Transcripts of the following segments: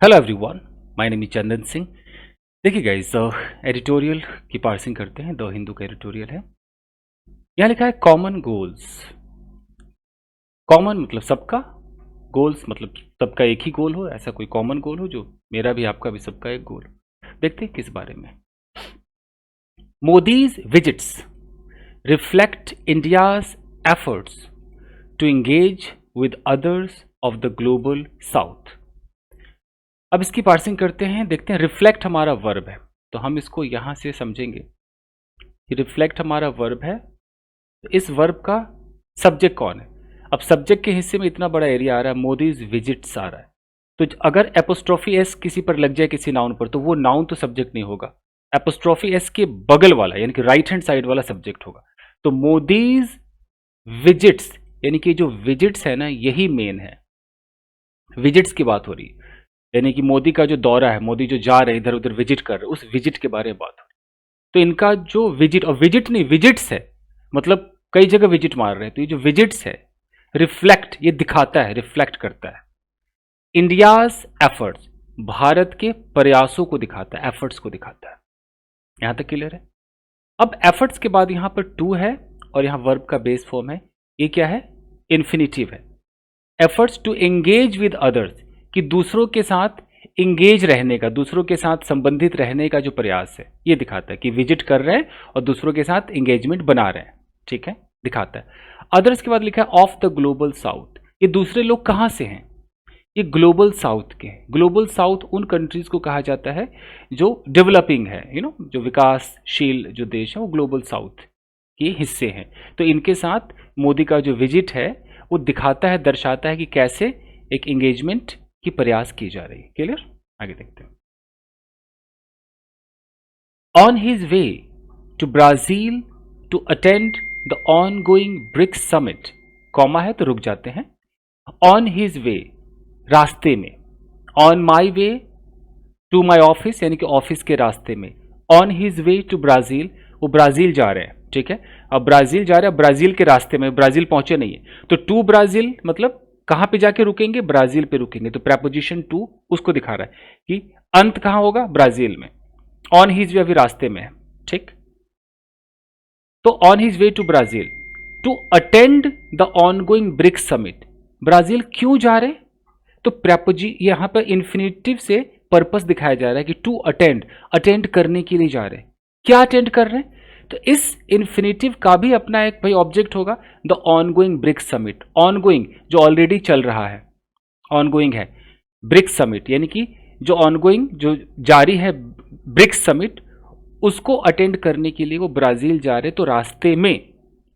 Hello everyone, my name is Chandan Singh. देखिए guys, editorial की parsing करते हैं। द हिंदू का एडिटोरियल है। यहाँ लिखा है कॉमन गोल्स। कॉमन मतलब सबका, गोल्स मतलब सबका एक ही गोल हो, ऐसा कोई कॉमन गोल हो जो मेरा भी आपका भी सबका एक गोल। देखते हैं किस बारे में। Modi's visits reflect India's efforts to engage with others of the Global South. अब इसकी पार्सिंग करते हैं, देखते हैं। रिफ्लेक्ट हमारा वर्ब है, तो हम इसको यहां से समझेंगे कि रिफ्लेक्ट हमारा वर्ब है, तो इस वर्ब का सब्जेक्ट कौन है। अब सब्जेक्ट के हिस्से में इतना बड़ा एरिया आ रहा है, मोदीज विजिट्स आ रहा है, तो अगर एपोस्ट्रोफी एस किसी पर लग जाए, किसी नाउन पर, तो वो नाउन तो सब्जेक्ट नहीं होगा। एपोस्ट्रोफी एस के बगल वाला यानी कि राइट हैंड साइड वाला सब्जेक्ट होगा। तो मोदीज विजिट्स यानी कि जो विजिट्स है ना, यही मेन है। विजिट्स की बात हो रही है, यानी कि मोदी का जो दौरा है, मोदी जो जा रहे हैं इधर उधर विजिट कर रहे हैं, उस विजिट के बारे में बात हो रही है। तो इनका जो विजिट, और विजिट नहीं विजिट्स है, मतलब कई जगह विजिट मार रहे हैं, तो ये जो विजिट्स है, रिफ्लेक्ट ये दिखाता है, रिफ्लेक्ट करता है इंडियाज एफर्ट्स, भारत के प्रयासों को दिखाता है, एफर्ट्स को दिखाता है। यहां तक क्लियर है। अब एफर्ट्स के बाद यहां पर टू है और यहां वर्ब का बेस फॉर्म है। ये क्या है? इन्फिनिटिव है। Efforts to engage with others, कि दूसरों के साथ इंगेज रहने का, दूसरों के साथ संबंधित रहने का जो प्रयास है, ये दिखाता है कि विजिट कर रहे हैं और दूसरों के साथ इंगेजमेंट बना रहे हैं। ठीक है, दिखाता है। अदर्स के बाद लिखा है ऑफ द ग्लोबल साउथ, ये दूसरे लोग कहां से हैं? ये ग्लोबल साउथ के हैं। ग्लोबल साउथ उन कंट्रीज को कहा जाता है जो डेवलपिंग है, जो विकासशील जो देश है, वो ग्लोबल साउथ के हिस्से हैं। तो इनके साथ मोदी का जो विजिट है वो दिखाता है, दर्शाता है कि कैसे एक एंगेजमेंट की प्रयास की जा रही है। क्लियर? आगे देखते हैं। On his way to Brazil to attend the on going BRICS summit, comma है तो रुक जाते हैं। ऑन हिज वे रास्ते में, on my way to my office यानी कि ऑफिस के रास्ते में, on his way to Brazil, वो ब्राजील जा रहे हैं। ठीक है, अब ब्राजील जा रहे हैं, ब्राजील के रास्ते में, ब्राजील पहुंचे नहीं है, तो टू ब्राजील मतलब कहां पे जाके रुकेंगे? ब्राजील पे रुकेंगे। तो प्रेपोजिशन टू उसको दिखा रहा है कि अंत कहां होगा? ब्राजील में। ऑन हिज वे अभी रास्ते में है। ठीक, तो on his way to Brazil to attend the ongoing BRICS summit, Brazil क्यों जा रहे? तो प्रेपोजी यहां पर इन्फिनेटिव से पर्पस दिखाया जा रहा है कि टू अटेंड, अटेंड करने के लिए जा रहे हैं। क्या अटेंड कर रहे हैं? तो इस इन्फिनेटिव का भी अपना एक भाई ऑब्जेक्ट होगा, the ongoing BRICS summit. Ongoing जो ऑलरेडी चल रहा है, ऑनगोइंग है। ब्रिक्स समिट यानी कि जो ऑनगोइंग जो जारी है, ब्रिक्स समिट, उसको अटेंड करने के लिए वो ब्राजील जा रहे। तो रास्ते में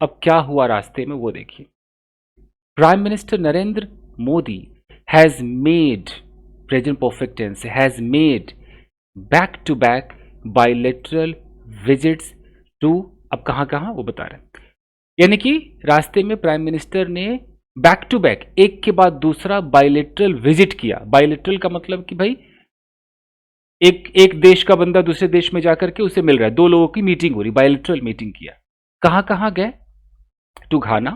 अब क्या हुआ? रास्ते में वो देखिए, prime minister Narendra Modi has made, present perfect tense, has made back to back bilateral visits to, अब कहां कहां वो बता रहे हैं, यानी कि रास्ते में प्राइम मिनिस्टर ने बैक टू बैक, एक के बाद दूसरा बाइलेटरल विजिट किया। बाइलेटरल का मतलब कि भाई एक देश का बंदा दूसरे देश में जाकर के उसे मिल रहा है, दो लोगों की मीटिंग हो रही, बाइलेटरल मीटिंग किया। कहां कहां गए? To Ghana,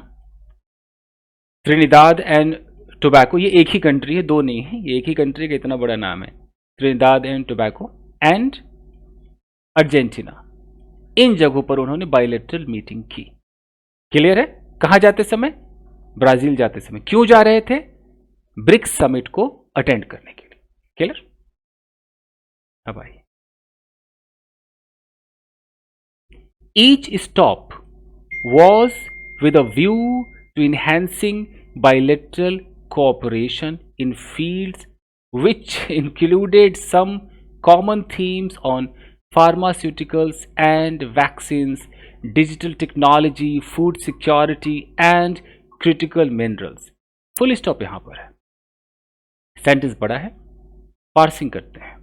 Trinidad and Tobago, ये एक ही कंट्री है, दो नहीं है, ये एक ही कंट्री का इतना बड़ा नाम है, Trinidad and Tobago and Argentina. इन जगहों पर उन्होंने बायलैटरल मीटिंग की। क्लियर है? कहां जाते समय? ब्राजील जाते समय। क्यों जा रहे थे? ब्रिक्स समिट को अटेंड करने के लिए। क्लियर? अब आइए, each stop was with a view to enhancing bilateral cooperation in fields which included some common themes on pharmaceuticals and vaccines, digital technology, food security and critical minerals. Full stop यहां पर है, sentence बड़ा है, parsing करते हैं।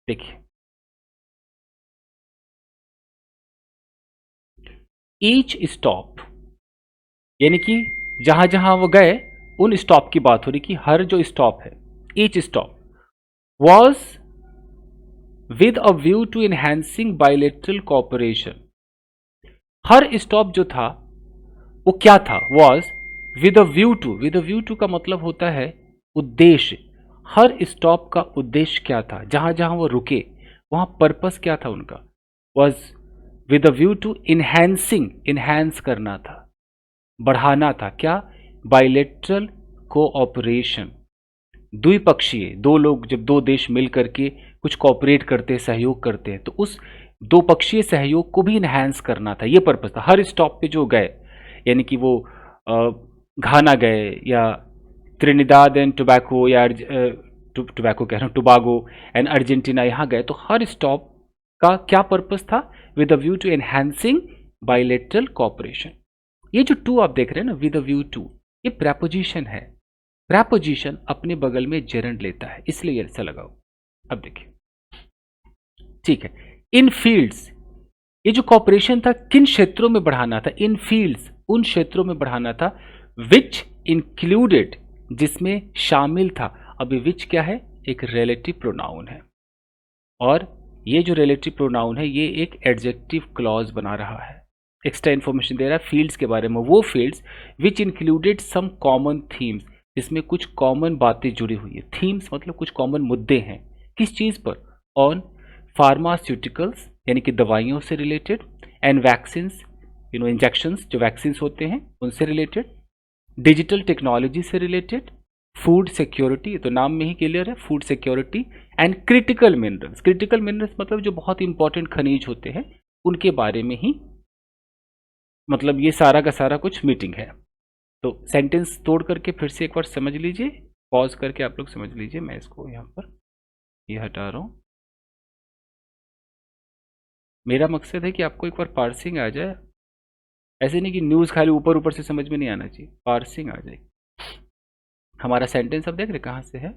देखिए, each stop यानी कि जहां जहां वो गए उन स्टॉप की बात हो रही, कि हर जो स्टॉप है, each stop was with a view to enhancing bilateral cooperation. हर स्टॉप जो था वो क्या था? Was with a view to, with a view to का मतलब होता है उद्देश्य, हर स्टॉप का उद्देश्य क्या था, जहां जहां वो रुके वहां पर्पस क्या था उनका, was with a view to enhancing, enhance करना था, बढ़ाना था क्या, बायलेटरल कोऑपरेशन, द्विपक्षीय, दो लोग जब दो देश मिल करके कुछ कोऑपरेट करते हैं, सहयोग करते हैं, तो उस दो पक्षीय सहयोग को भी इनहैंस करना था, ये पर्पस था। हर स्टॉप पे जो गए, यानी कि वो घाना गए या त्रिनिदाद एंड टोबैको या टोबैको कह रहा हूँ, टोबागो एंड अर्जेंटीना, यहाँ गए तो हर स्टॉप का क्या पर्पस था, with a view to enhancing bilateral cooperation. ये जो टू आप देख रहे हैं ना, विद अ व्यू टू, ये प्रेपोजिशन है। प्रेपोजिशन अपने बगल में जेरंड लेता है, इसलिए ऐसा लगाओ। अब देखिए, ठीक है, इन फील्ड्स, ये जो कॉपरेशन था किन क्षेत्रों में बढ़ाना था, इन फील्ड्स, उन क्षेत्रों में बढ़ाना था, विच इंक्लूडेड, जिसमें शामिल था। अभी विच क्या है, एक रिलेटिव प्रोनाउन है, और ये जो रिलेटिव प्रोनाउन है ये एक एडजेक्टिव क्लॉज बना रहा है, एक्स्ट्रा इंफॉर्मेशन दे रहा है फील्ड्स के बारे में। वो fields which included some common themes, जिसमें कुछ कॉमन बातें जुड़ी हुई है। थीम्स मतलब कुछ कॉमन मुद्दे हैं, किस चीज़ पर, ऑन फार्मास्यूटिकल्स, यानी कि दवाइयों से रिलेटेड, एंड वैक्सीन्स, इंजेक्शंस जो वैक्सीन्स होते हैं उनसे रिलेटेड, डिजिटल टेक्नोलॉजी से रिलेटेड, फूड सिक्योरिटी, तो नाम में ही क्लियर है, food security, and critical minerals. Critical minerals मतलब जो बहुत इंपॉर्टेंट खनिज होते हैं उनके बारे में ही, मतलब ये सारा का सारा कुछ मीटिंग है। तो सेंटेंस तोड़ करके फिर से एक बार समझ लीजिए, पॉज करके आप लोग समझ लीजिए। मैं इसको यहाँ पर ये हटा रहा हूँ। मेरा मकसद है कि आपको एक बार पार्सिंग आ जाए, ऐसे नहीं कि न्यूज़ खाली ऊपर ऊपर से समझ में नहीं आना चाहिए, पार्सिंग आ जाए। हमारा सेंटेंस अब देख रहे कहाँ से है,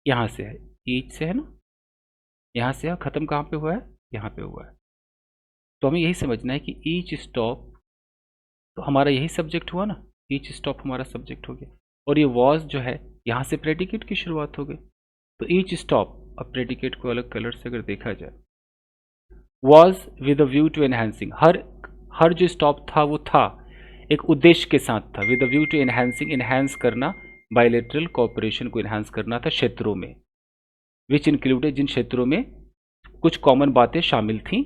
यहाँ से है, ईच से है ना, यहाँ से है, ख़त्म कहाँ पे हुआ है, यहाँ पे हुआ है। तो हमें यही समझना है कि ईच स्टॉप, तो हमारा यही सब्जेक्ट हुआ ना, ईच स्टॉप हमारा सब्जेक्ट हो गया, और ये वॉज जो है यहाँ से प्रेडिकेट की शुरुआत हो गई। तो ईच स्टॉप, अब प्रेडिकेट को अलग कलर से अगर देखा जाए, was with a view to enhancing, हर जो स्टॉप था वो था एक उद्देश्य के साथ था, with a view to enhancing, enhance करना, बायलेटरल कोऑपरेशन को एनहांस करना था क्षेत्रों में, विच इंक्लूडेड, जिन क्षेत्रों में कुछ कॉमन बातें शामिल थीं,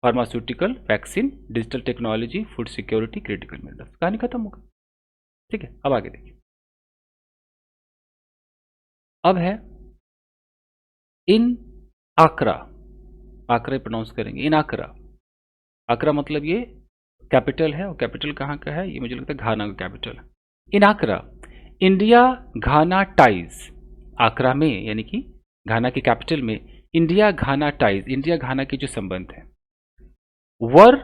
pharmaceutical, vaccine, digital technology, food security, critical minerals. कहानी खत्म हो गई। ठीक है, अब आगे देखिए। अब है इन आकरा, आकरा प्रोनाउंस करेंगे, इन आकरा। आकरा मतलब ये कैपिटल है, और कैपिटल कहाँ का है, ये मुझे लगता है घाना का कैपिटल है। इन आकरा इंडिया घाना टाइज, आकरा में यानी कि घाना के कैपिटल में India Ghana ties, India Ghana के जो संबंध हैं, were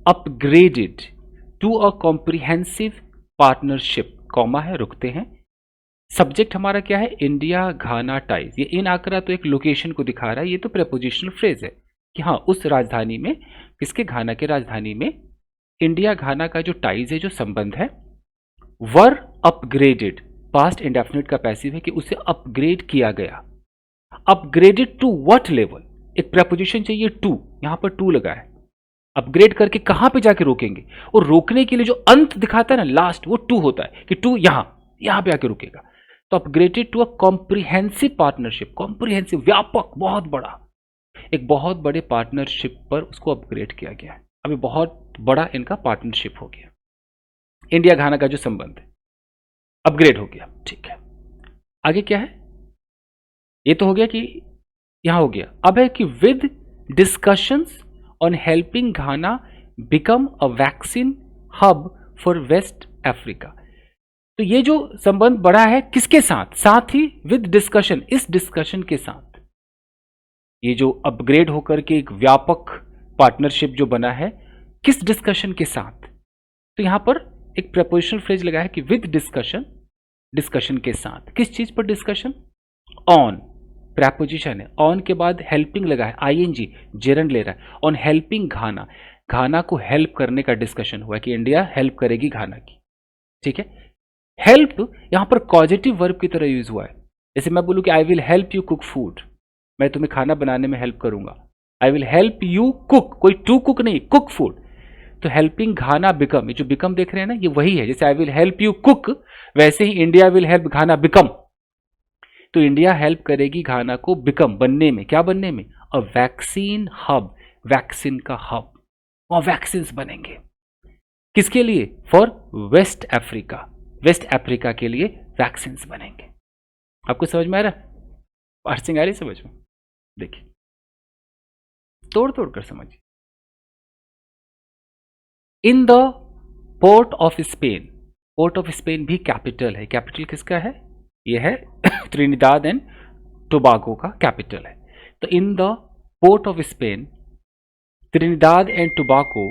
upgraded to a comprehensive partnership, comma है, रुकते हैं। सब्जेक्ट हमारा क्या है, इंडिया घाना टाइज। ये इन आकरा तो एक लोकेशन को दिखा रहा है, ये तो प्रेपोजिशनल फ्रेज है कि हाँ उस राजधानी में, किसके, घाना के राजधानी में इंडिया घाना का जो टाइज है, जो संबंध है, वर अपग्रेडेड, पास्ट इंडेफिनिट का पैसिव है कि उसे अपग्रेड किया गया। अपग्रेडेड टू व्हाट लेवल, एक प्रेपोजिशन चाहिए टू, यहां पर टू लगा है। अपग्रेड करके कहां पे जाके रोकेंगे, और रोकने के लिए जो अंत दिखाता है ना, लास्ट, वो टू होता है कि टू यहां पे आके रुकेगा। तो upgraded to a comprehensive partnership, comprehensive व्यापक, बहुत बड़ा, एक बहुत बड़े पार्टनरशिप पर उसको अपग्रेड किया गया है। अभी बहुत बड़ा इनका पार्टनरशिप हो गया, इंडिया घाना का जो संबंध है अपग्रेड हो गया। ठीक है, आगे क्या है, ये तो हो गया कि यहां हो गया। अब है कि with discussions on helping Ghana become a vaccine hub for West Africa. तो ये जो संबंध बढ़ा है किसके साथ, साथ ही विद डिस्कशन, इस डिस्कशन के साथ, ये जो अपग्रेड होकर के एक व्यापक पार्टनरशिप जो बना है, किस डिस्कशन के साथ, तो यहां पर एक प्रपोजिशनल फ्रेज लगा है कि विद डिस्कशन, डिस्कशन के साथ, किस चीज पर डिस्कशन, ऑन, प्रपोजिशन है, ऑन के बाद हेल्पिंग लगा है, आईएनजी, जेरंड ले रहा है, ऑन हेल्पिंग घाना, घाना को हेल्प करने का डिस्कशन हुआ कि इंडिया हेल्प करेगी घाना की। ठीक है, हेल्प यहां पर कॉजेटिव वर्ब की तरह यूज हुआ है। जैसे मैं बोलूं कि आई will help you cook food, मैं तुम्हें खाना बनाने में हेल्प करूंगा, आई विल हेल्प यू कुक, कोई टू कुक नहीं, कुक फूड। तो हेल्पिंग घाना बिकम, ये जो बिकम देख रहे हैं ना, ये वही है, जैसे I will help you cook, वैसे ही India will help Ghana become, तो इंडिया हेल्प करेगी घाना को बिकम बनने में, क्या बनने में, अ वैक्सीन हब, वैक्सीन का हब, वहां वैक्सीन बनेंगे। किसके लिए, for West Africa, West Africa के लिए वैक्सीन बनेंगे। आपको समझ में आ रहा है, पार्सिंग आ रही समझ में, देखिए तोड़ तोड़ कर समझिए। इन the Port of Spain, port of Spain भी कैपिटल है, कैपिटल किसका है, यह है त्रिनिदाद एंड टोबागो का कैपिटल है। तो इन the Port of Spain, Trinidad and Tobago,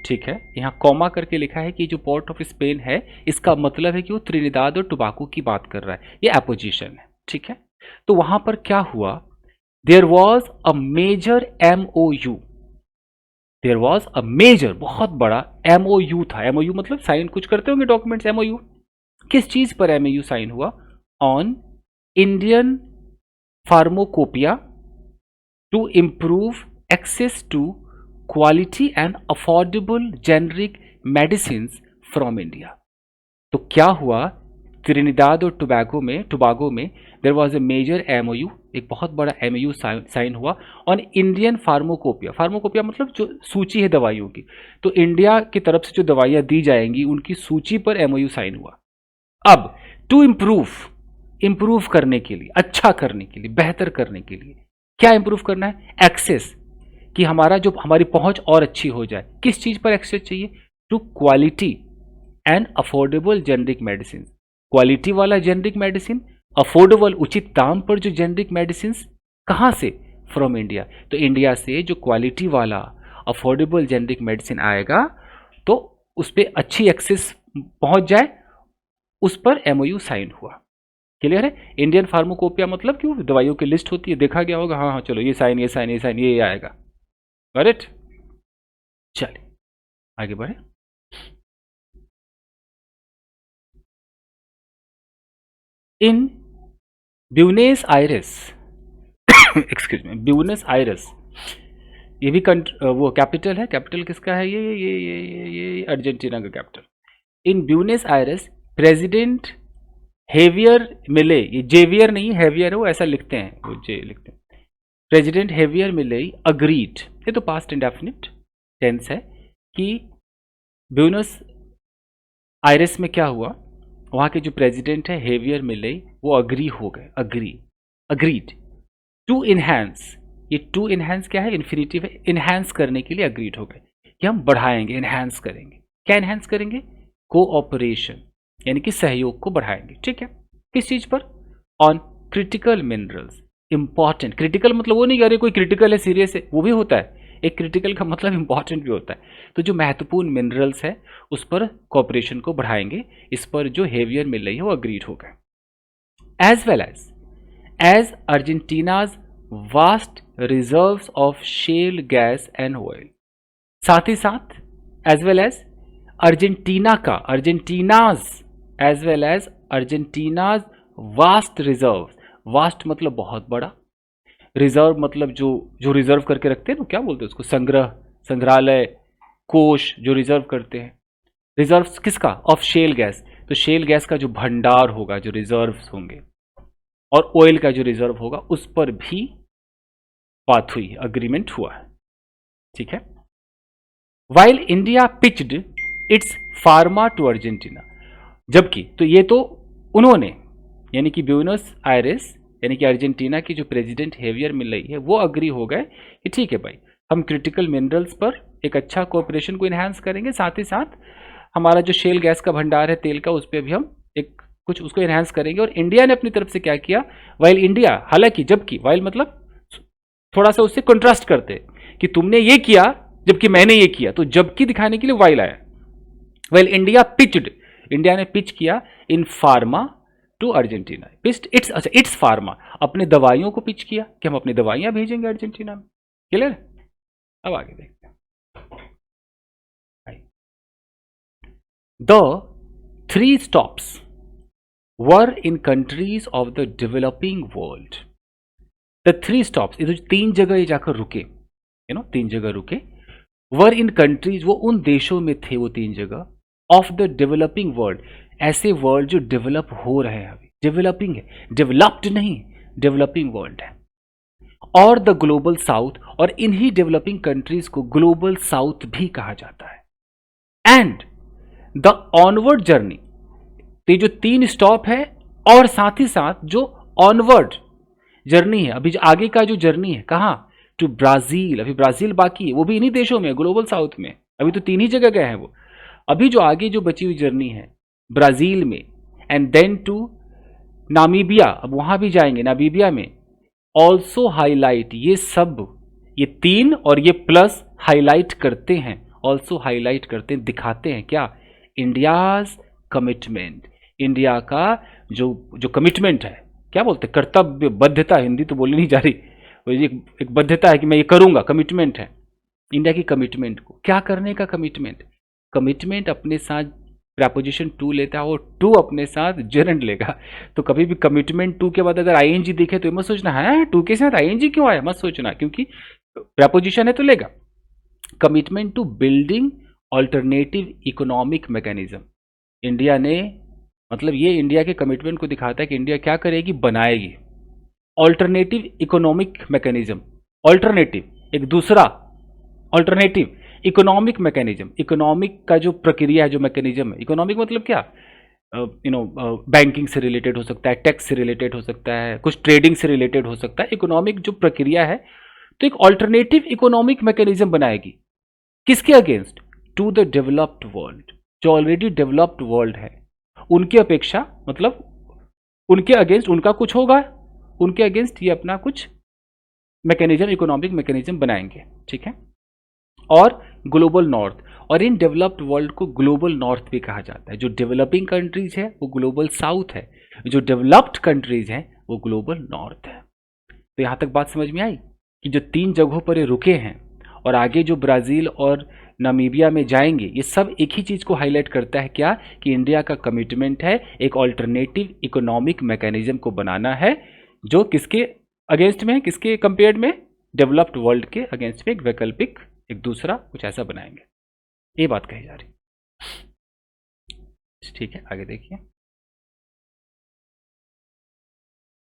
ठीक है, यहाँ कॉमा करके लिखा है कि जो पोर्ट ऑफ स्पेन है इसका मतलब है कि वो त्रिनिदाद और टोबागो की बात कर रहा है, ये अपोजिशन है, ठीक है। तो वहां पर क्या हुआ, there was a major MOU, there was a major, बहुत बड़ा MOU था। MOU मतलब साइन कुछ करते होंगे डॉक्यूमेंट्स, MOU किस चीज पर MOU साइन हुआ, on Indian pharmacopoeia to improve access to quality and affordable generic medicine from India. तो क्या हुआ, त्रिनिदाद और टोबागो में there was a major MOU, एक बहुत बड़ा MOU साइन हुआ ऑन इंडियन फार्मोकोपिया, फार्मोकोपिया मतलब जो सूची है दवाइयों की, तो इंडिया की तरफ से जो दवाइयाँ दी जाएंगी उनकी सूची पर MOU साइन हुआ। अब टू इम्प्रूव करने के लिए, अच्छा करने के लिए, बेहतर करने के लिए, क्या इम्प्रूव करना है, एक्सेस, कि हमारा जो हमारी पहुंच और अच्छी हो जाए। किस चीज पर एक्सेस चाहिए, to quality and affordable generic medicine, quality वाला जेनरिक मेडिसिन, अफोर्डेबल उचित दाम पर जो जेनरिक मेडिसिन, कहां से, फ्रॉम इंडिया। तो इंडिया से जो क्वालिटी वाला अफोर्डेबल जेनरिक मेडिसिन आएगा तो उस पर अच्छी एक्सेस पहुंच जाए, उस पर MOU साइन हुआ। क्लियर है, इंडियन फार्मोकोपिया मतलब क्यों, दवाइयों की लिस्ट होती है, देखा गया होगा, हाँ हाँ चलो ये साइन ये साइन ये साइन ये आएगा, करेक्ट। चलिए आगे बढ़े। इन ब्यूनेस आयरेस एक्सक्यूज मी, ब्यूनेस आयरेस, ये भी वो कैपिटल है, कैपिटल किसका है, ये अर्जेंटीना का कैपिटल। इन ब्यूनेस आयरेस प्रेसिडेंट हेवियर मिले, ये जेवियर नहीं हेवियर है, वो ऐसा लिखते हैं, वो जे लिखते हैं, प्रेसिडेंट हेवियर मिले अग्रीड, ये तो पास्ट इंडेफिनिट टेंस है, कि ब्यूनस आयरेस में क्या हुआ, वहाँ के जो प्रेसिडेंट है हेवियर मिले वो अग्री हो गए, अग्रीड टू इनहैंस, ये टू इनहैंस क्या है, इन्फिनिटिव है, इनहैंस करने के लिए अग्रीड हो गए कि हम बढ़ाएंगे, इनहैंस करेंगे। क्या इनहैंस करेंगे, कोऑपरेशन, यानी कि सहयोग को बढ़ाएंगे, ठीक है। किस चीज पर, on critical minerals, important, critical मतलब वो नहीं कह रहे कोई क्रिटिकल है सीरियस है, वो भी होता है, एक क्रिटिकल का मतलब इंपॉर्टेंट भी होता है। तो जो महत्वपूर्ण मिनरल्स है उस पर कॉपरेशन को बढ़ाएंगे, इस पर जो हेवियर मिल रही है वो अग्रीड हो गए। As well as Argentina's vast reserves of shale gas and oil, साथ ही साथ एज वेल एज अर्जेंटीना का, Argentina's as well as Argentina's vast reserve, vast मतलब बहुत बड़ा, रिजर्व मतलब जो रिजर्व करके रखते हैं ना, क्या बोलते हैं उसको, संग्रहालय, कोष जो रिजर्व करते हैं, रिजर्व किसका, ऑफ शेल गैस, तो शेल गैस का जो भंडार होगा, जो रिजर्व्स होंगे, और ऑयल का जो रिजर्व होगा उस पर भी बात हुई, अग्रीमेंट हुआ है, ठीक है। While India pitched its pharma to Argentina, जबकि, तो ये तो उन्होंने, यानी कि ब्यूनस आयरेस यानी कि अर्जेंटीना की जो प्रेसिडेंट हेवियर मिल रही है वो अग्री हो गए कि ठीक है भाई, हम क्रिटिकल मिनरल्स पर एक अच्छा कोऑपरेशन को इन्हांस करेंगे, साथ ही साथ हमारा जो शेल गैस का भंडार है तेल का, उस पर भी हम एक कुछ उसको इन्हांस करेंगे। और इंडिया ने अपनी तरफ से क्या किया, वाइल इंडिया, हालांकि जबकि, वाइल मतलब थोड़ा सा उससे कंट्रास्ट करते कि तुमने ये किया जबकि मैंने ये किया, तो जबकि दिखाने के लिए वाइल आया। वाइल इंडिया पिच्ड, इंडिया ने पिच किया इन pharma to Argentina, its pharma, अपने दवाइयों को पिच किया कि हम अपनी दवाइयां भेजेंगे अर्जेंटीना में। क्लियर, अब आगे देखते हैं। The 3 stops were in countries of the developing world. The 3 stops, ये जो 3 जगह ये जाकर रुके, 3 जगह रुके, वर इन कंट्रीज, वो उन देशों में थे वो 3 जगह, ऑफ द डेवलपिंग वर्ल्ड, ऐसे वर्ल्ड जो डेवलप हो रहे हैं अभी, डेवलपिंग है, डेवलप्ड नहीं, डेवलपिंग वर्ल्ड है। और द ग्लोबल साउथ, और इन्हीं डेवलपिंग कंट्रीज को ग्लोबल साउथ भी कहा जाता है। एंड द ऑनवर्ड जर्नी, तो ये जो 3 स्टॉप है और साथ ही साथ जो ऑनवर्ड जर्नी है, अभी जो आगे का जो जर्नी है, कहाँ, टू ब्राजील, अभी ब्राजील बाकी है, वो भी इन्हीं देशों में, ग्लोबल साउथ में, अभी तो 3 ही जगह गए हैं वो। अभी जो आगे जो बची हुई जर्नी है ब्राजील में, एंड देन टू नामीबिया, अब वहां भी जाएंगे, नामीबिया में ऑल्सो हाईलाइट, ये सब, ये 3 और ये प्लस हाईलाइट करते हैं, ऑल्सो हाईलाइट करते हैं, दिखाते हैं क्या, इंडियाज कमिटमेंट, इंडिया का जो कमिटमेंट है, क्या बोलते हैं, कर्तव्य, बद्धता, हिंदी तो बोली नहीं जा रही, एक बद्धता है कि मैं ये करूंगा, कमिटमेंट है इंडिया की, कमिटमेंट को क्या करने का, कमिटमेंट, कमिटमेंट अपने साथ प्रेपोजिशन टू लेता है, और टू अपने साथ जेरेंड लेगा। तो कभी भी कमिटमेंट टू के बाद अगर आईएनजी दिखे तो मत सोचना है टू के साथ आईएनजी क्यों आया, मत सोचना, क्योंकि प्रेपोजिशन है तो लेगा। Commitment to building alternative economic mechanism, India ने, मतलब ये इंडिया के कमिटमेंट को दिखाता है कि इंडिया क्या करेगी, बनाएगी ऑल्टरनेटिव इकोनॉमिक मैकेनिज्म, ऑल्टरनेटिव, एक दूसरा ऑल्टरनेटिव इकोनॉमिक मैकेनिज्म, इकोनॉमिक का जो प्रक्रिया है, जो मैकेनिज्म है, इकोनॉमिक मतलब क्या, बैंकिंग से रिलेटेड हो सकता है, टैक्स से रिलेटेड हो सकता है, कुछ ट्रेडिंग से रिलेटेड हो सकता है, इकोनॉमिक जो प्रक्रिया है, तो एक ऑल्टरनेटिव इकोनॉमिक मैकेनिज्म बनाएगी, किसके against, to the developed world, जो ऑलरेडी डेवलप्ड वर्ल्ड है उनकी अपेक्षा, मतलब उनके अगेंस्ट उनका कुछ होगा, उनके अगेंस्ट ये अपना कुछ मैकेनिज्म, इकोनॉमिक मैकेनिज्म बनाएंगे, ठीक है। और ग्लोबल नॉर्थ, और इन डेवलप्ड वर्ल्ड को ग्लोबल नॉर्थ भी कहा जाता है, जो डेवलपिंग कंट्रीज है वो ग्लोबल साउथ है, जो डेवलप्ड कंट्रीज हैं वो ग्लोबल नॉर्थ है। तो यहां तक बात समझ में आई कि जो 3 जगहों पर ये रुके हैं और आगे जो ब्राजील और नामीबिया में जाएंगे, ये सब एक ही चीज को हाईलाइट करता है, क्या, कि इंडिया का कमिटमेंट है एक ऑल्टरनेटिव इकोनॉमिक मैकेनिज्म को बनाना है, जो किसके अगेंस्ट में, किसके कंपेयर्ड में, डेवलप्ड वर्ल्ड के अगेंस्ट में एक वैकल्पिक, एक दूसरा कुछ ऐसा बनाएंगे, ये बात कही जा रही, ठीक है। आगे देखिए,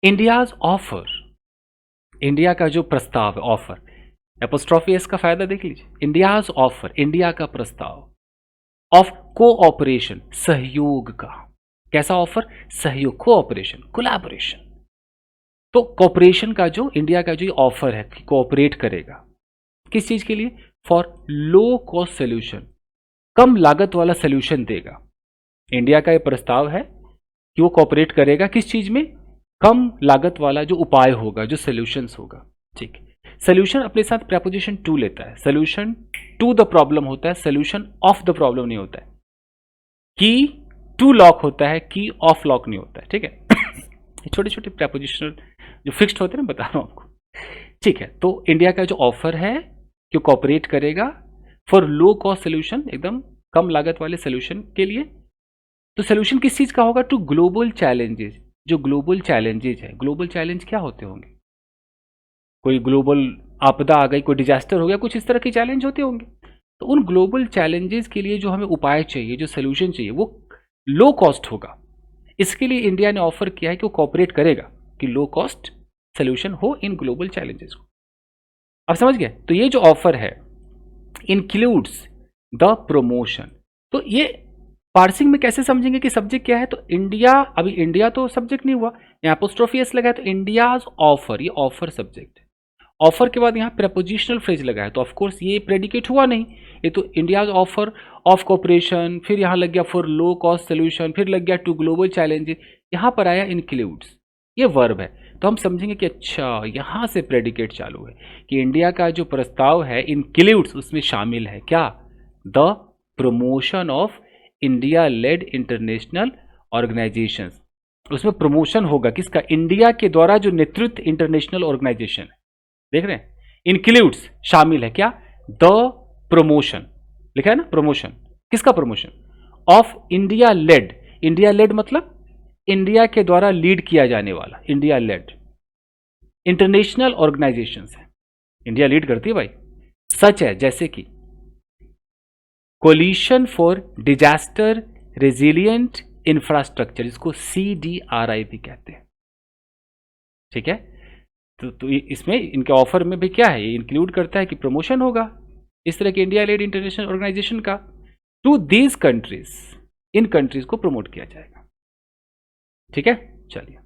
इंडियाज ऑफर, इंडिया का जो प्रस्ताव है, ऑफर, एपोस्ट्रोफी एस का फायदा देख लीजिए, इंडियाज ऑफर, इंडिया का प्रस्ताव ऑफ कोऑपरेशन, सहयोग का, कैसा ऑफर, सहयोग, कोऑपरेशन, कोलैबोरेशन, तो कोऑपरेशन का जो इंडिया का जो ऑफर है कि कोऑपरेट करेगा, किस चीज के लिए, फॉर लो कॉस्ट सोल्यूशन, कम लागत वाला सोल्यूशन देगा। इंडिया का ये प्रस्ताव है कि वो कोऑपरेट करेगा किस चीज में, कम लागत वाला जो उपाय होगा, जो सोल्यूशंस होगा, ठीक है। सोल्यूशन अपने साथ प्रेपोजिशन टू लेता है, सोल्यूशन टू द प्रॉब्लम होता है, सोल्यूशन ऑफ द प्रॉब्लम नहीं होता है, की टू लॉक होता है, की ऑफ लॉक नहीं होता है, ठीक है। छोटे छोटे प्रेपोजिशनल जो फिक्स्ड होते हैं ना, बता रहा हूं आपको, ठीक है। तो इंडिया का जो ऑफर है जो कोऑपरेट करेगा फॉर लो कॉस्ट सोल्यूशन, एकदम कम लागत वाले सोल्यूशन के लिए, तो सोल्यूशन किस चीज का होगा, टू ग्लोबल चैलेंजेस, जो ग्लोबल चैलेंजेस है, ग्लोबल चैलेंज क्या होते होंगे, कोई ग्लोबल आपदा आ गई, कोई डिजास्टर हो गया, कुछ इस तरह के चैलेंज होते होंगे, तो उन ग्लोबल चैलेंजेस के लिए जो हमें उपाय चाहिए, जो सोल्यूशन चाहिए, वो लो कॉस्ट होगा। इसके लिए इंडिया ने ऑफर किया है कि वो कोऑपरेट करेगा कि लो कॉस्ट सोल्यूशन हो इन ग्लोबल चैलेंजेस को। अब समझ गए, तो ये जो ऑफर है इंक्लूड्स द प्रमोशन, तो ये पार्सिंग में कैसे समझेंगे कि सब्जेक्ट क्या है, तो इंडिया, अभी इंडिया तो सब्जेक्ट नहीं हुआ, यहाँ एपोस्ट्रोफी एस लगा है, तो इंडियाज ऑफर, ये ऑफर सब्जेक्ट है, ऑफर के बाद यहाँ प्रेपोजिशनल फ्रेज लगा है, तो ऑफ कोर्स ये प्रेडिकेट हुआ नहीं, ये तो इंडियाज ऑफर ऑफ कोऑपरेशन, फिर यहाँ लग गया फॉर लो कॉस्ट सोल्यूशन, फिर लग गया टू ग्लोबल चैलेंजेस, यहाँ पर आया इंक्लूड्स, ये वर्ब है, तो हम समझेंगे कि अच्छा यहाँ से प्रेडिकेट चालू है कि इंडिया का जो प्रस्ताव है इंक्लूड्स, उसमें शामिल है क्या, the promotion of India led international organisations, उसमें प्रमोशन होगा किसका, इंडिया के द्वारा जो नेतृत्व इंटरनेशनल ऑर्गेनाइजेशन है, देख रहे हैं, इंक्लूड्स शामिल है क्या, द प्रमोशन लिखा है ना, प्रमोशन, किसका promotion, of India led, India led मतलब इंडिया के द्वारा लीड किया जाने वाला, इंडिया लेड इंटरनेशनल ऑर्गेनाइजेशंस है, इंडिया लीड करती है भाई, सच है जैसे कि coalition for disaster resilient infrastructure, जिसको CDRI भी कहते हैं। ठीक है, तो इसमें इनके ऑफर में भी क्या है, ये इंक्लूड करता है कि प्रमोशन होगा इस तरह के इंडिया लेड इंटरनेशनल ऑर्गेनाइजेशन का टू दीज कंट्रीज, इन कंट्रीज को प्रमोट किया जाएगा। ठीक है, चलिए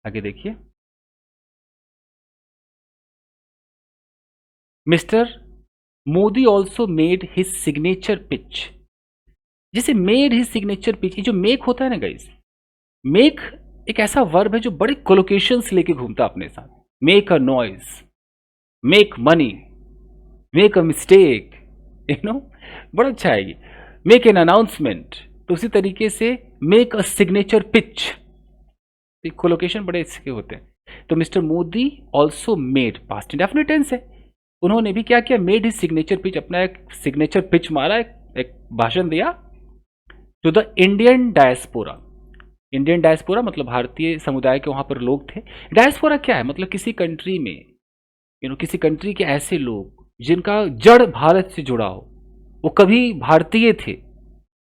आगे देखिए। Mister Modi also made his signature pitch. जैसे मेड हिज सिग्नेचर पिच, ये जो मेक होता है ना गाइस, मेक एक ऐसा वर्ब है जो बड़े कोलोकेशंस लेके घूमता अपने साथ। Make a noise, make money, make a mistake, you know, बड़ा अच्छा है ये। मेक एन अनाउंसमेंट, तो उसी तरीके से make a signature pitch, collocation बड़े इसके होते हैं। तो mister Modi also made, past indefinite tense है, उन्होंने भी क्या किया, मेड हिज सिग्नेचर पिच, अपना एक सिग्नेचर पिच मारा, एक भाषण दिया to the Indian diaspora. Indian diaspora मतलब भारतीय समुदाय के वहां पर लोग थे। डायस्पोरा क्या है, मतलब किसी कंट्री में किसी कंट्री के ऐसे लोग जिनका जड़ भारत से जुड़ा हो, वो कभी भारतीय थे,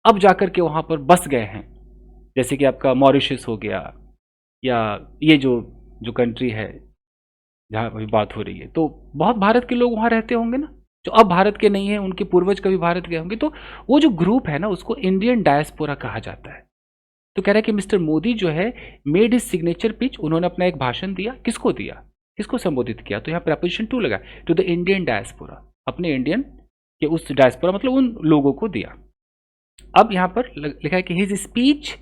अब जाकर के वहां पर बस गए हैं। जैसे कि आपका मॉरिशस हो गया, या ये जो कंट्री है जहाँ अभी बात हो रही है, तो बहुत भारत के लोग वहाँ रहते होंगे ना, जो अब भारत के नहीं है, उनके पूर्वज कभी भारत गए होंगे, तो वो जो ग्रुप है ना, उसको इंडियन डायस्पोरा कहा जाता है। तो कह रहा है कि मिस्टर मोदी जो है मेड हिज सिग्नेचर पिच, उन्होंने अपना एक भाषण दिया, किसको दिया, किसको संबोधित किया, तो यहाँ प्रपोजिशन 2 लगा, टू द इंडियन डायस्पोरा, अपने इंडियन के उस डायस्पोरा मतलब उन लोगों को दिया। अब यहाँ पर लिखा है कि his speech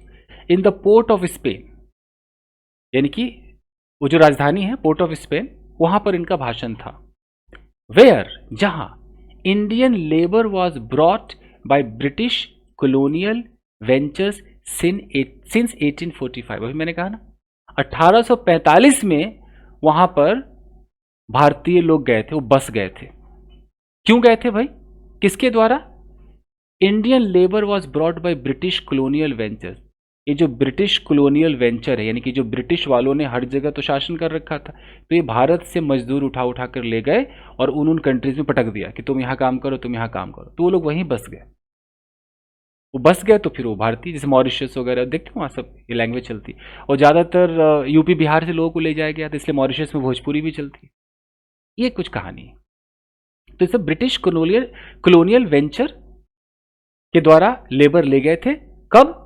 in the Port of Spain, यानी कि वो जो राजधानी है पोर्ट ऑफ स्पेन, वहां पर इनका भाषण था। वेयर, जहां Indian labour was brought by British colonial ventures since 1845। अभी मैंने कहा ना 1845 में वहां पर भारतीय लोग गए थे, वो बस गए थे। क्यों गए थे भाई, किसके द्वारा, Indian labour was brought by British colonial ventures. ये जो ब्रिटिश कॉलोनियल वेंचर है, यानी कि जो ब्रिटिश वालों ने हर जगह तो शासन कर रखा था, तो ये भारत से मजदूर उठा उठा कर ले गए और उन कंट्रीज में पटक दिया कि तुम यहाँ काम करो, तुम यहाँ काम करो, तो वो लोग वहीं बस गए। वो बस गए तो फिर वो भारतीय, जैसे मॉरिशस वगैरह देखते हो वहाँ सब ये लैंग्वेज चलती है, और ज़्यादातर यूपी बिहार से लोगों को ले जाया गया था, इसलिए मॉरिशस में भोजपुरी भी चलती है। ये कुछ कहानी है। तो इसे ब्रिटिश कॉलोनियल वेंचर के द्वारा लेबर ले गए थे, कब,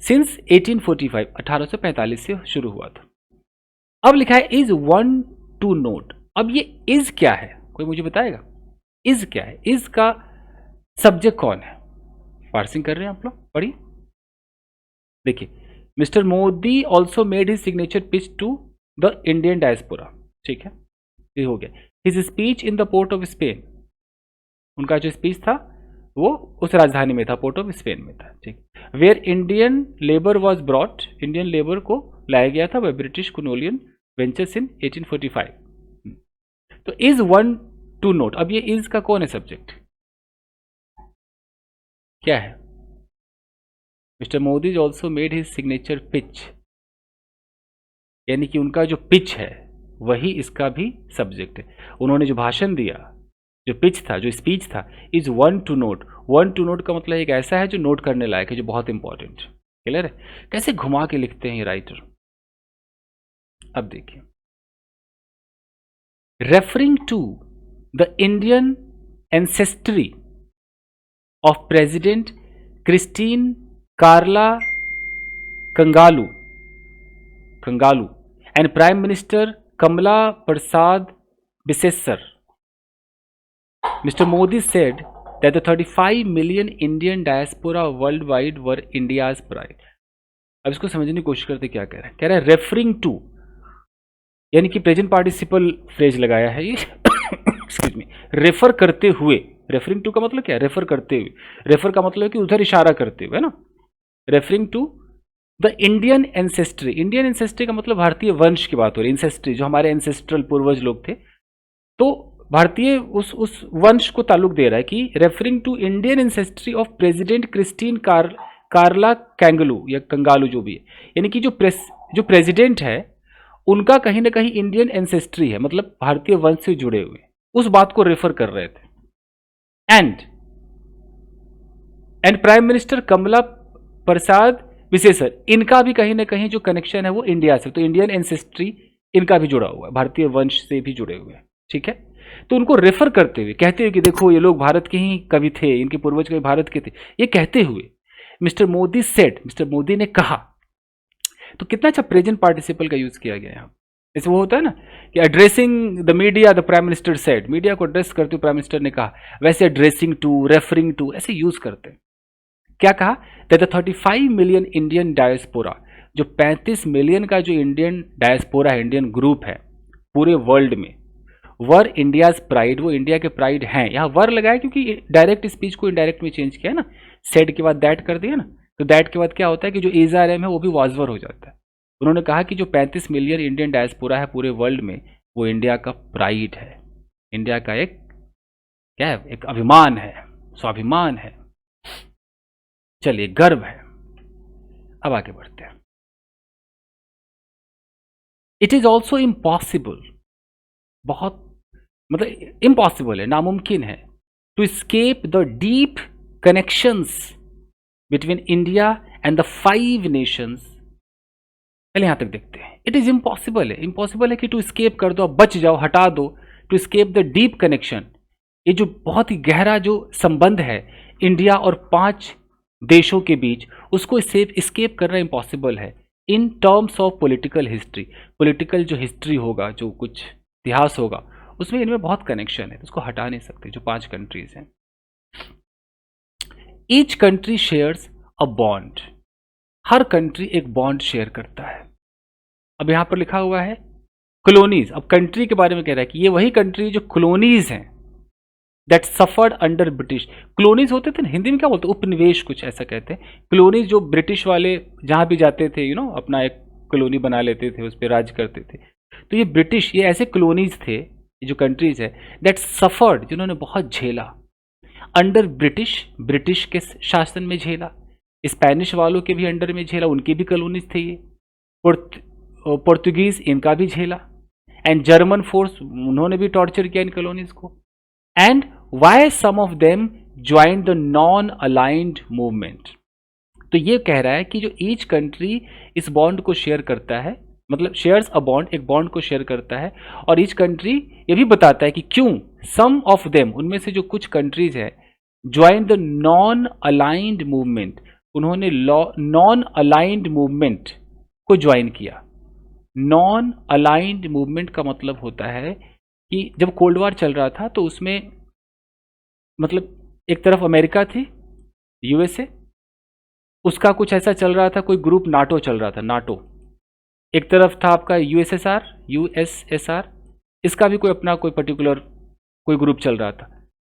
सिंस 1845, 1845 से शुरू हुआ था। अब लिखा है इज वन टू नोट। अब ये इज क्या है, कोई मुझे बताएगा, इज क्या है, इज का सब्जेक्ट कौन है, पार्सिंग कर रहे हैं आप लोग, पढ़िए। देखिए, mister Modi also made his signature pitch to the Indian diaspora, ठीक है, ये हो गया। His speech in the Port of Spain, उनका जो स्पीच था वो उस राजधानी में था, पोर्ट ऑफ स्पेन में था, ठीक। Where Indian labour was brought, Indian labour को लाया गया था by British colonial ventures in 1845। तो इज वन टू नोट, अब ये इज का कौन है सब्जेक्ट, क्या है, mister Modi also made his signature pitch, यानी कि उनका जो पिच है वही इसका भी सब्जेक्ट है। उन्होंने जो भाषण दिया, जो पिच था, जो स्पीच था, is one two note. One two note का मतलब एक ऐसा है जो नोट करने लायक है, जो बहुत इंपॉर्टेंट, क्लियर है। कैसे घुमा के लिखते हैं ये राइटर। अब देखिए, referring to the Indian ancestry of president Christine Carla Kangaloo and Prime Minister Kamla Persad Bissessar, Mr. Modi said that the 35 million Indian diaspora worldwide were India's pride. अब इसको समझने की कोशिश करते क्या कह रहा है, कह रहा है रेफरिंग टू, यानी कि प्रेजेंट पार्टिसिपल फ्रेज लगाया है ये एक्सक्यूज मी, रेफर करते हुए। रेफरिंग टू का मतलब क्या है, रेफर करते हुए, रेफर का मतलब है कि उधर इशारा करते हुए, है ना। Referring to the Indian ancestry, Indian ancestry का मतलब भारतीय वंश की बात हो रही है, एंसेस्ट्री जो हमारे एंसेस्ट्रल पूर्वज लोग थे, तो भारतीय उस वंश को ताल्लुक दे रहा है कि referring to Indian ancestry of president Christine Carla Kangaloo या कंगालू जो भी है, यानी कि जो प्रेसिडेंट है उनका कहीं ना कहीं इंडियन एंसेस्ट्री है, मतलब भारतीय वंश से जुड़े हुए, उस बात को रेफर कर रहे थे। एंड प्राइम मिनिस्टर कमला प्रसाद विशेषर, इनका भी कहीं ना कहीं जो कनेक्शन है वो इंडिया से, तो इंडियन एंसेस्ट्री इनका भी जुड़ा हुआ है, भारतीय वंश से भी जुड़े हुए हैं। ठीक है, तो उनको रेफर करते हुए कहते हुए कि देखो ये लोग भारत के ही कवि थे, इनके पूर्वज कवि भारत के थे, ये कहते हुए mister Modi said, mister Modi ने कहा। तो कितना अच्छा प्रेजेंट पार्टिसिपल का यूज किया गया यहाँ। जैसे वो होता है ना कि addressing the media the prime minister said, media को एड्रेस करते हुए प्राइम मिनिस्टर ने कहा, वैसे एड्रेसिंग टू, रेफरिंग टू ऐसे यूज करते हैं। क्या कहा, that the 35 million Indian diaspora, जो 35 मिलियन का जो इंडियन डायस्पोरा है, इंडियन ग्रुप है पूरे वर्ल्ड में, वर इंडियाज प्राइड, वो इंडिया के प्राइड हैं। यहाँ वर लगाया क्योंकि डायरेक्ट स्पीच को इनडायरेक्ट में चेंज किया ना, सेड के बाद दैट कर दिया ना, तो दैट के बाद क्या होता है कि जो इज आर एम है वो भी वाजवर हो जाता है। उन्होंने कहा कि जो 35 मिलियन इंडियन डायस्पोरा है पूरे वर्ल्ड में, वो इंडिया का प्राइड है, इंडिया का एक क्या है, एक अभिमान है, स्वाभिमान है, चलिए गर्व है। अब आगे बढ़ते हैं। इट इज ऑल्सो इम्पॉसिबल, बहुत मतलब इम्पॉसिबल है, नामुमकिन है, to escape the deep connections between India and the 5 nations. पहले यहां तक देखते हैं। इट इज इम्पॉसिबल है, इम्पॉसिबल है कि टू स्केप कर दो, बच जाओ, हटा दो, to escape the deep connection, ये जो बहुत ही गहरा जो संबंध है इंडिया और 5 देशों के बीच, उसको स्केप करना इम्पॉसिबल है in terms of political history. Political जो हिस्ट्री होगा, जो कुछ इतिहास होगा, उसमें इनमें बहुत कनेक्शन है, उसको हटा नहीं सकते। जो 5 कंट्रीज हैं, each country shares a bond, her country एक बॉन्ड शेयर करता है। अब यहां पर लिखा हुआ है कॉलोनीज, अब कंट्री के बारे में कह रहा है कि ये वही कंट्री जो कॉलोनीज हैं that suffered under British. Colonies होते थे ना, हिंदी में क्या बोलते हैं, उपनिवेश कुछ ऐसा कहते हैं। कॉलोनीज जो ब्रिटिश वाले जहां भी जाते थे, अपना एक कॉलोनी बना लेते थे, उस पर राज करते थे। तो ये ब्रिटिश, ये ऐसे कॉलोनीज थे, ये जो कंट्रीज है दैट सफर्ड, जिन्होंने बहुत झेला, अंडर ब्रिटिश, ब्रिटिश के शासन में झेला, स्पेनिश वालों के भी अंडर में झेला, उनकी भी कॉलोनीज थे ये, पोर्तुगीज इनका भी झेला, एंड जर्मन फोर्स, उन्होंने भी टॉर्चर किया इन कॉलोनीज को। And why some of them join the non aligned movement. तो ये कह रहा है कि जो ईच कंट्री इस बॉन्ड को शेयर करता है, मतलब शेयर्स अ बॉन्ड, एक बॉन्ड को शेयर करता है, और ईच कंट्री ये भी बताता है कि क्यों सम ऑफ देम, उनमें से जो कुछ कंट्रीज है, join the non aligned movement, उन्होंने नॉन अलाइंड मूवमेंट को ज्वाइन किया। नॉन अलाइंड मूवमेंट का मतलब होता है कि जब कोल्ड वॉर चल रहा था तो उसमें मतलब एक तरफ अमेरिका थी, यूएसए, उसका कुछ ऐसा चल रहा था, कोई ग्रुप नाटो चल रहा था, नाटो। एक तरफ था आपका यूएसएसआर, इसका भी कोई अपना कोई पर्टिकुलर कोई ग्रुप चल रहा था।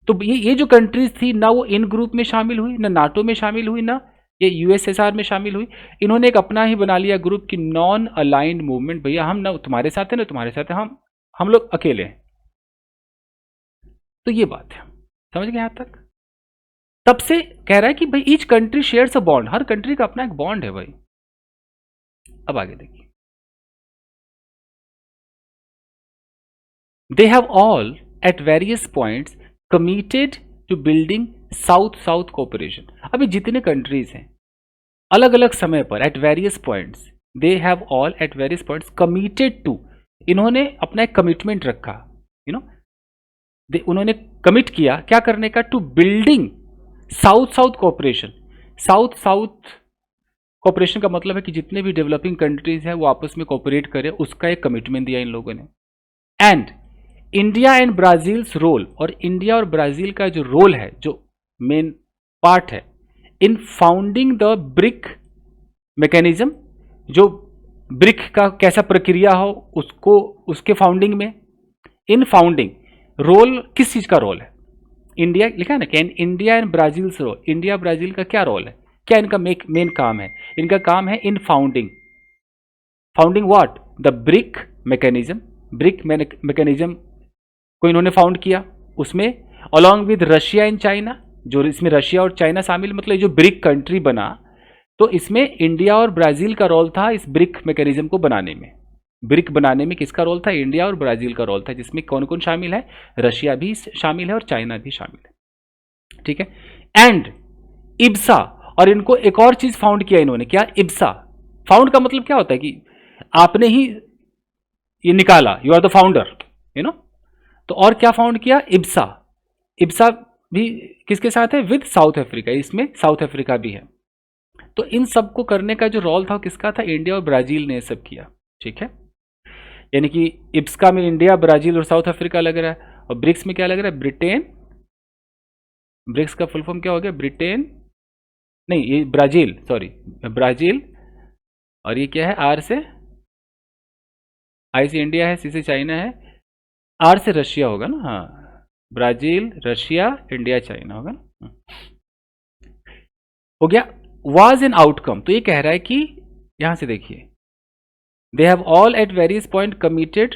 तो ये जो कंट्रीज थी ना, वो इन ग्रुप में शामिल हुई, ना नाटो में शामिल हुई, ना ये यूएसएसआर में शामिल हुई। इन्होंने एक अपना ही बना लिया ग्रुप की नॉन अलाइंड मूवमेंट, भैया हम ना तुम्हारे साथ है ना तुम्हारे साथ है, हम लोग अकेले हैं। तो ये बात है, समझ गए यहां तक। तब से कह रहा है कि भाई each country shares a bond, her country का अपना एक बॉन्ड है भाई। अब आगे देखिए, they have all at various points committed to building South South cooperation. अभी जितने कंट्रीज हैं अलग अलग समय पर at various points, they have all at various points committed to, इन्होंने अपना एक कमिटमेंट रखा, उन्होंने कमिट किया क्या करने का, to building South South cooperation. South South cooperation का मतलब है कि जितने भी डेवलपिंग कंट्रीज हैं वो आपस में कोऑपरेट करें, उसका एक कमिटमेंट दिया इन लोगों ने। And India and Brazil's role, और इंडिया और ब्राजील का जो रोल है, जो मेन पार्ट है in founding the BRIC mechanism, जो ब्रिक का कैसा प्रक्रिया हो उसको, उसके फाउंडिंग में, इन फाउंडिंग रोल, किस चीज का रोल है, इंडिया लिखा है ना कि India and Brazil's role, India Brazil का क्या रोल है, क्या इनका मेन काम है, इनका काम है in founding, founding what, the BRIC mechanism, BRIC mechanism को इन्होंने फाउंड किया, उसमें along with Russia and China, जो इसमें रशिया और चाइना शामिल, मतलब जो ब्रिक कंट्री बना, तो इसमें इंडिया और ब्राजील का रोल था इस ब्रिक मैकेनिज्म को बनाने में। ब्रिक बनाने में किसका रोल था, इंडिया और ब्राजील का रोल था, जिसमें कौन कौन शामिल है, रशिया भी शामिल है और चाइना भी शामिल है, ठीक है। एंड इब्सा और इनको एक और चीज फाउंड किया इन्होंने, क्या? इब्सा। फाउंड का मतलब क्या होता है कि आपने ही ये निकाला, you are the founder, you know. तो और क्या फाउंड किया? इब्सा। इब्सा भी किसके साथ है? विद साउथ अफ्रीका, इसमें साउथ अफ्रीका भी है। तो इन सब को करने का जो रोल था वो किसका था? इंडिया और ब्राजील ने ये सब किया, ठीक है। यानी कि इब्सका में इंडिया, ब्राजील और साउथ अफ्रीका लग रहा है, और ब्रिक्स में क्या लग रहा है? ब्रिटेन। ब्रिक्स का फुल फॉर्म क्या हो गया? ब्रिटेन नहीं, ये ब्राजील, सॉरी, ब्राजील। और ये क्या है? आर से, आई से इंडिया है, सी से चाइना है, आर से रशिया होगा ना। हाँ, ब्राजील, रशिया, इंडिया, चाइना होगा ना। हो गया। वाज एन आउटकम, तो ये कह रहा है कि यहां से देखिए, they have all at various point committed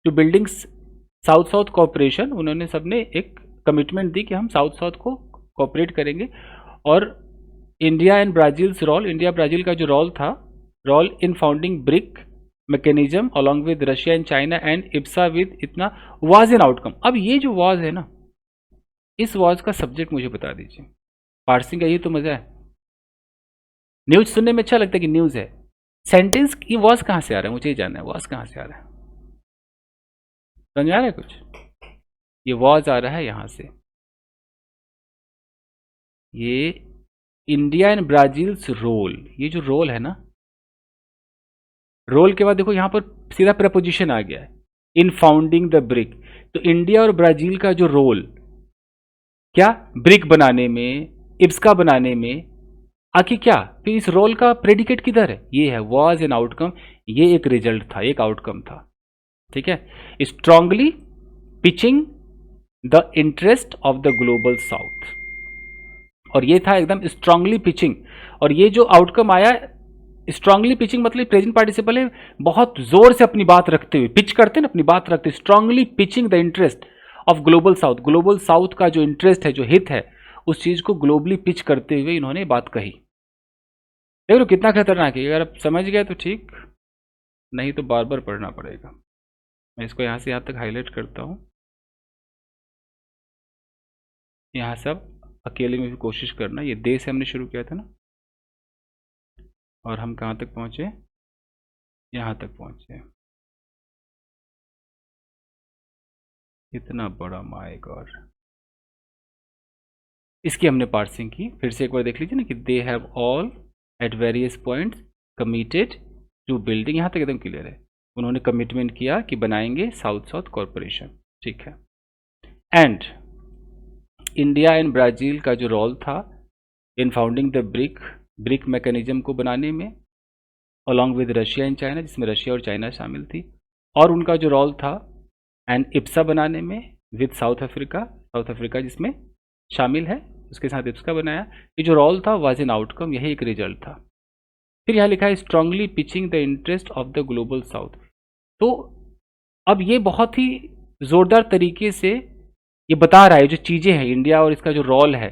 to building South South cooperation. उन्होंने सबने एक कमिटमेंट दी कि हम साउथ साउथ को कॉपरेट करेंगे। और India and Brazil's role, India Brazil का जो रोल था, role in founding BRIC mechanism along with Russia and China and IBSA with इतना, वाज एन आउटकम। अब ये जो वाज है ना, इस वाज का सब्जेक्ट मुझे बता दीजिए। पार्सिंग का ये तो मजा है, न्यूज सुनने में अच्छा लगता है कि न्यूज है। सेंटेंस की वाज कहां से आ रहा है, मुझे ये जानना है, वाज कहां से आ रहा है? समझ आ रहा है कुछ? ये वाज आ रहा है यहां से, ये इंडिया एंड ब्राजील्स रोल, ये जो रोल है ना, रोल के बाद देखो यहां पर सीधा प्रपोजिशन आ गया है, इन फाउंडिंग द ब्रिक। तो इंडिया और ब्राजील का जो रोल, क्या? ब्रिक बनाने में, इब्सका बनाने में, आखिर क्या? फिर इस रोल का प्रेडिकेट किधर है? ये है वाज एन आउटकम, ये एक रिजल्ट था, एक आउटकम था, ठीक है। Strongly pitching the interest of the Global south, और ये था एकदम स्ट्रांगली पिचिंग। और ये जो आउटकम आया, स्ट्रांगली पिचिंग मतलब प्रेजेंट पार्टिसिपल है, बहुत जोर से अपनी बात रखते हुए, पिच करते हैं ना, अपनी बात रखते, strongly pitching the interest of global south. Global south का जो इंटरेस्ट है, जो हित है, उस चीज को ग्लोबली पिच करते हुए इन्होंने बात कही। देख लो कितना खतरनाक है। अगर आप समझ गए तो ठीक, नहीं तो बार बार पढ़ना पड़ेगा। मैं इसको यहां से यहां तक हाईलाइट करता हूं। यहां सब अकेले में भी कोशिश करना। ये दे से हमने शुरू किया था ना, और हम कहां तक पहुंचे? यहां तक पहुंचे। इतना बड़ा, माय गॉड। इसकी हमने पार्सिंग की, फिर से एक बार देख लीजिए ना कि they have all at various points committed to building, यहां तक एकदम क्लियर है। उन्होंने कमिटमेंट किया कि बनाएंगे साउथ साउथ कॉरपोरेशन, ठीक है। एंड इंडिया एंड ब्राजील का जो रोल था इन फाउंडिंग द ब्रिक मैकेनिज्म को बनाने में, along with Russia and China, जिसमें रशिया और चाइना शामिल थी, और उनका जो रोल था एंड इप्सा बनाने में विद साउथ अफ्रीका जिसमें शामिल है, उसके साथ इप्सा बनाया। ये जो रोल था वाज एन आउटकम, यही एक रिजल्ट था। फिर यहाँ लिखा है strongly pitching the interest of the Global south. तो अब ये बहुत ही जोरदार तरीके से ये बता रहा है, जो चीज़ें हैं इंडिया और इसका जो रोल है,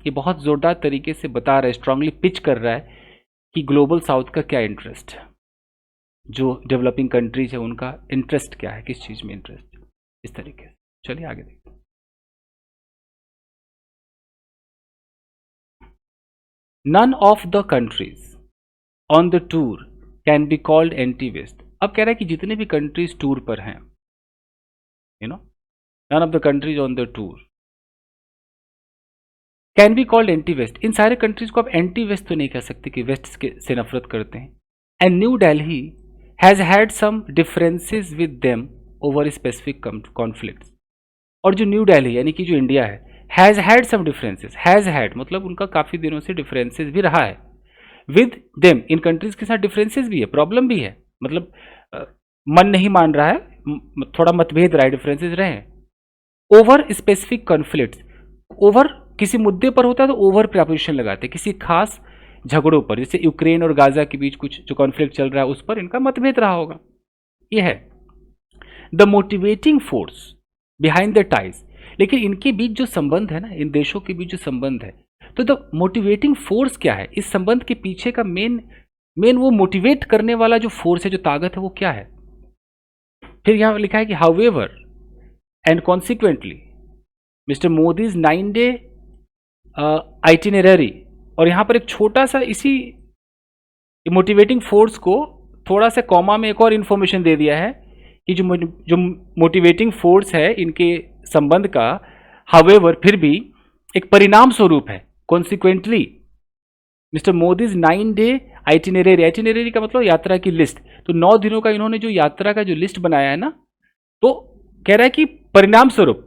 ये बहुत जोरदार तरीके से बता रहा है, स्ट्रांगली पिच कर रहा है कि ग्लोबल साउथ का क्या इंटरेस्ट है, जो डेवलपिंग कंट्रीज है उनका इंटरेस्ट क्या है, किस चीज़ में इंटरेस्ट है, इस तरीके से। चलिए आगे देखते हैं। None of the countries on the tour can be called anti West. अब कह रहा है कि जितने भी कंट्रीज टूर पर हैं, you know, none of the countries on the tour can be called anti West. इन सारे कंट्रीज को आप एंटी वेस्ट तो नहीं कह सकते कि वेस्ट से नफरत करते हैं। And New Delhi has had some differences with them over specific conflicts. और जो न्यू दिल्ली यानी कि जो इंडिया है, has had some differences, has had मतलब उनका काफी दिनों से डिफरेंसेस भी रहा है विद देम, इन कंट्रीज के साथ डिफरेंसेस भी है, प्रॉब्लम भी है, मतलब मन नहीं मान रहा है, थोड़ा मतभेद रहा है, डिफरेंसेस रहे हैं। ओवर स्पेसिफिक कॉन्फ्लिक्ट्स, ओवर किसी मुद्दे पर होता है तो ओवर प्रपोजिशन लगाते हैं, किसी खास झगड़ों पर, जैसे यूक्रेन और गाजा के बीच कुछ जो कॉन्फ्लिक्ट चल रहा है उस पर इनका मतभेद रहा होगा। यह है the motivating force behind the ties. लेकिन इनके बीच जो संबंध है ना, इन देशों के बीच जो संबंध है, तो द मोटिवेटिंग फोर्स क्या है, इस संबंध के पीछे का मेन वो मोटिवेट करने वाला जो फोर्स है, जो ताकत है, वो क्या है? फिर यहां लिखा है कि however and consequently mister Modi's 9-day itinerary और यहाँ पर एक छोटा सा इसी मोटिवेटिंग फोर्स को थोड़ा सा कॉमा में एक और इन्फॉर्मेशन दे दिया है कि जो मोटिवेटिंग फोर्स है इनके संबंध का, हावेवर फिर भी एक परिणाम स्वरूप है, consequently mister Modi's 9-day itinerary, itinerary का मतलब यात्रा की लिस्ट, तो 9 दिनों का इन्होंने जो यात्रा का जो लिस्ट बनाया है ना, तो कह रहा है कि परिणाम स्वरूप,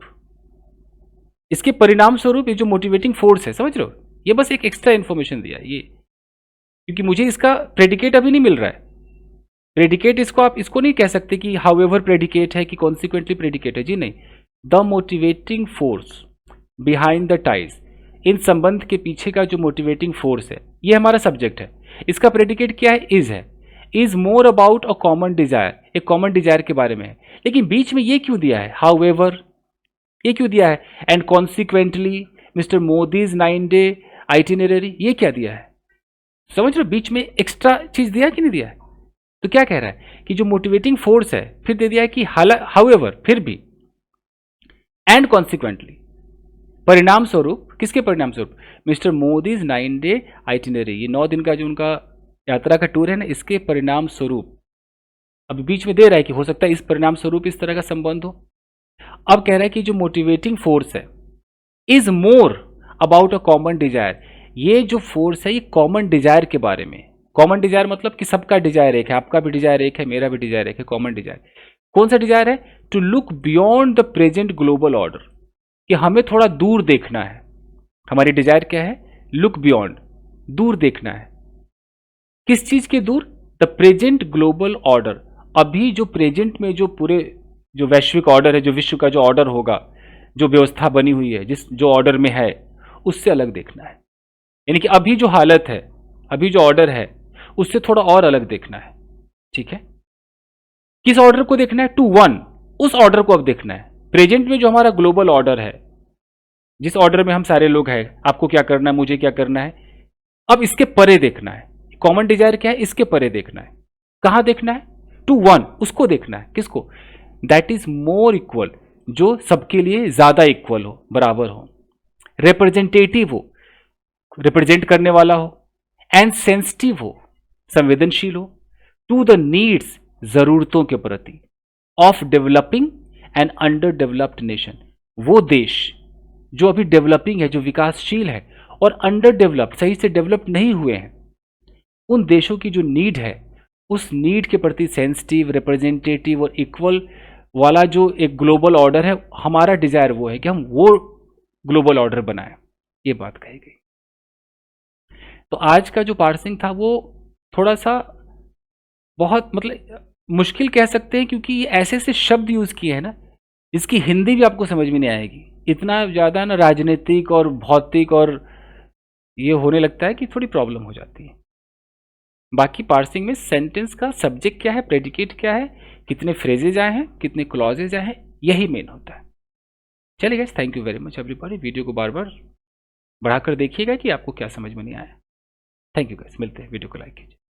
इसके परिणाम स्वरूप ये जो मोटिवेटिंग फोर्स है, समझ रहे हो, ये बस एक एक्स्ट्रा इंफॉर्मेशन दिया है ये, क्योंकि मुझे इसका प्रेडिकेट अभी नहीं मिल रहा है। प्रेडिकेट इसको आप इसको नहीं कह सकते कि हाउएवर प्रेडिकेट है कि कॉन्सिक्वेंटली प्रेडिकेट है, जी नहीं। The motivating force behind the ties, इन संबंध के पीछे का जो मोटिवेटिंग फोर्स है, ये हमारा सब्जेक्ट है। इसका प्रेडिकेट क्या है? Is more about a common desire, common कॉमन डिजायर के बारे में है। लेकिन बीच में ये क्यों दिया है हाउएवर, ये क्यों दिया है? And consequently mister Modi's 9-day itinerary, ये क्या दिया है? समझ रहे हो, बीच में एक्स्ट्रा चीज दिया कि नहीं दिया है? तो क्या कह रहा है कि जो मोटिवेटिंग फोर्स है, फिर दे दिया है कि हाउएवर, फिर भी, एंड कॉन्सिक्वेंटली, परिणाम स्वरूप, किसके परिणाम स्वरूप? मिस्टर मोदीज 9-day आइटिनरी, ये 9 दिन का जो उनका यात्रा का टूर है ना, इसके परिणाम स्वरूप, अभी बीच में दे रहा है कि हो सकता है इस परिणाम स्वरूप इस तरह का संबंध हो। अब कह रहा है कि जो मोटिवेटिंग फोर्स है is more about a common desire, ये जो फोर्स है ये कॉमन डिजायर के बारे में। कॉमन डिजायर मतलब कि सबका डिजायर एक है, आपका भी डिजायर एक है, मेरा भी डिजायर एक है, कॉमन डिजायर। कौन सा डिजायर है? To look beyond the present global order, कि हमें थोड़ा दूर देखना है। हमारी डिजायर क्या है? लुक बियॉन्ड, दूर देखना है। किस चीज के दूर? द प्रेजेंट ग्लोबल ऑर्डर, अभी जो प्रेजेंट में जो पूरे जो वैश्विक ऑर्डर है, जो विश्व का जो ऑर्डर होगा, जो व्यवस्था बनी हुई है, जिस जो ऑर्डर में है, उससे अलग देखना है। यानी कि अभी जो हालत है, अभी जो ऑर्डर है, उससे थोड़ा और अलग देखना है। ठीक है, किस ऑर्डर को देखना है? टू वन, उस ऑर्डर को अब देखना है। प्रेजेंट में जो हमारा ग्लोबल ऑर्डर है, जिस ऑर्डर में हम सारे लोग हैं, आपको क्या करना है, मुझे क्या करना है, अब इसके परे देखना है। कॉमन डिजायर क्या है? इसके परे देखना है। कहां देखना है? टू वन, उसको देखना है। किसको? दैट इज मोर इक्वल, जो सबके लिए ज्यादा इक्वल हो, बराबर हो, रिप्रेजेंटेटिव हो, रिप्रेजेंट करने वाला हो, एंड सेंसिटिव हो, संवेदनशील हो, टू द नीड्स, जरूरतों के प्रति, of developing and under developed nation, वो देश जो अभी डेवलपिंग है, जो विकासशील है, और अंडर डेवलप्ड, सही से डेवलप नहीं हुए हैं, उन देशों की जो नीड है, उस नीड के प्रति सेंसिटिव, रिप्रेजेंटेटिव और इक्वल वाला जो एक ग्लोबल ऑर्डर है, हमारा डिजायर वो है कि हम वो ग्लोबल ऑर्डर बनाएं। ये बात कही गई। तो आज का जो पार्सिंग था वो थोड़ा सा बहुत मतलब मुश्किल कह सकते हैं, क्योंकि ये ऐसे ऐसे शब्द यूज किए हैं ना, इसकी हिंदी भी आपको समझ में नहीं आएगी। इतना ज़्यादा ना राजनीतिक और भौतिक और ये होने लगता है कि थोड़ी प्रॉब्लम हो जाती है। बाकी पार्सिंग में सेंटेंस का सब्जेक्ट क्या है, प्रेडिकेट क्या है, कितने फ्रेजेज आए हैं, कितने क्लॉजेज आए हैं, यही मेन होता है। चलिए guys, thank you very much everybody. Video को बार बार बढ़ाकर देखिएगा कि आपको क्या समझ में नहीं आया। थैंक यू गाइस, मिलते हैं, वीडियो को लाइक कीजिए।